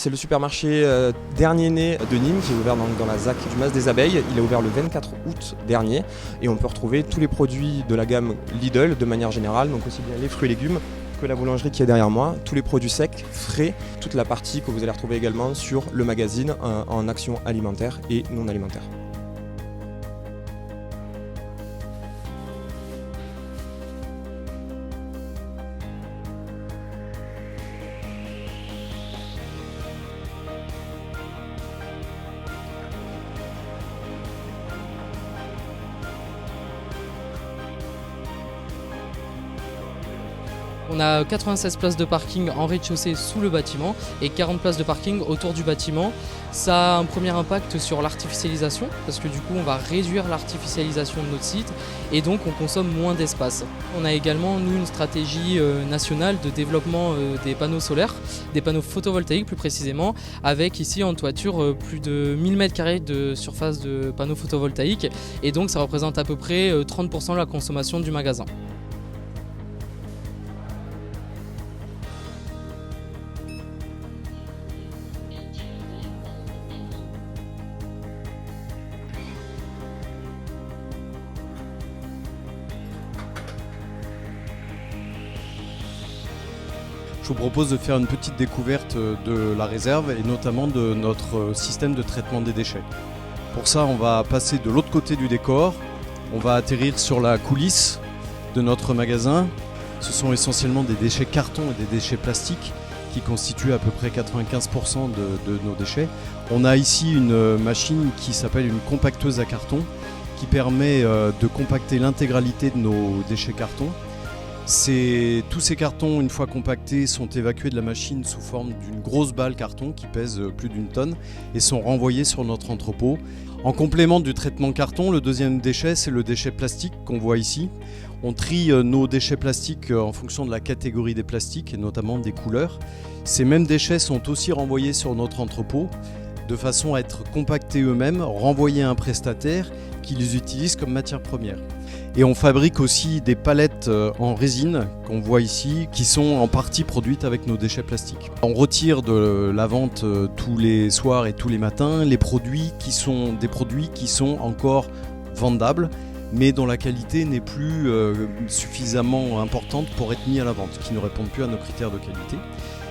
C'est le supermarché dernier né de Nîmes qui est ouvert dans la ZAC du Mas des Abeilles. Il a ouvert le 24 août dernier et on peut retrouver tous les produits de la gamme Lidl de manière générale, donc aussi bien les fruits et légumes que la boulangerie qui est derrière moi, tous les produits secs, frais, toute la partie que vous allez retrouver également sur le magazine en action alimentaire et non alimentaire. On a 96 places de parking en rez-de-chaussée sous le bâtiment et 40 places de parking autour du bâtiment. Ça a un premier impact sur l'artificialisation parce que du coup on va réduire l'artificialisation de notre site et donc on consomme moins d'espace. On a également nous une stratégie nationale de développement des panneaux solaires, des panneaux photovoltaïques plus précisément, avec ici en toiture plus de 1000 m² de surface de panneaux photovoltaïques et donc ça représente à peu près 30% de la consommation du magasin. Je vous propose de faire une petite découverte de la réserve et notamment de notre système de traitement des déchets. Pour ça, on va passer de l'autre côté du décor, on va atterrir sur la coulisse de notre magasin. Ce sont essentiellement des déchets carton et des déchets plastiques qui constituent à peu près 95% de nos déchets. On a ici une machine qui s'appelle une compacteuse à carton qui permet de compacter l'intégralité de nos déchets carton. Tous ces cartons, une fois compactés, sont évacués de la machine sous forme d'une grosse balle carton qui pèse plus d'1 tonne et sont renvoyés sur notre entrepôt. En complément du traitement carton, le deuxième déchet, c'est le déchet plastique qu'on voit ici. On trie nos déchets plastiques en fonction de la catégorie des plastiques et notamment des couleurs. Ces mêmes déchets sont aussi renvoyés sur notre entrepôt de façon à être compactés eux-mêmes, renvoyés à un prestataire qui les utilise comme matière première. Et on fabrique aussi des palettes en résine qu'on voit ici, qui sont en partie produites avec nos déchets plastiques. On retire de la vente tous les soirs et tous les matins les produits qui sont des produits qui sont encore vendables, mais dont la qualité n'est plus suffisamment importante pour être mis à la vente, qui ne répondent plus à nos critères de qualité.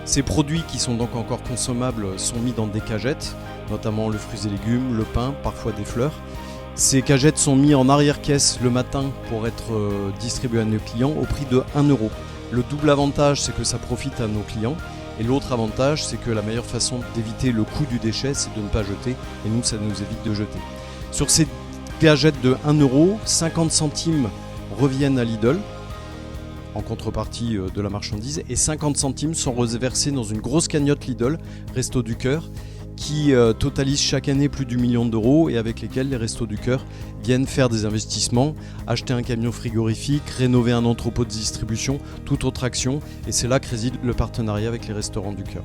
Ces produits qui sont donc encore consommables sont mis dans des cagettes, notamment le fruits et légumes, le pain, parfois des fleurs. Ces cagettes sont mises en arrière-caisse le matin pour être distribuées à nos clients au prix de 1 €. Le double avantage, c'est que ça profite à nos clients. Et l'autre avantage, c'est que la meilleure façon d'éviter le coût du déchet, c'est de ne pas jeter. Et nous, ça nous évite de jeter. Sur ces cagettes de 1 €, 50 centimes reviennent à Lidl en contrepartie de la marchandise. Et 50 centimes sont reversés dans une grosse cagnotte Lidl, Restos du Cœur, qui totalise chaque année plus d'1 million d'euros et avec lesquels les Restos du Cœur viennent faire des investissements, acheter un camion frigorifique, rénover un entrepôt de distribution, toute autre action. Et c'est là que réside le partenariat avec les Restaurants du Cœur.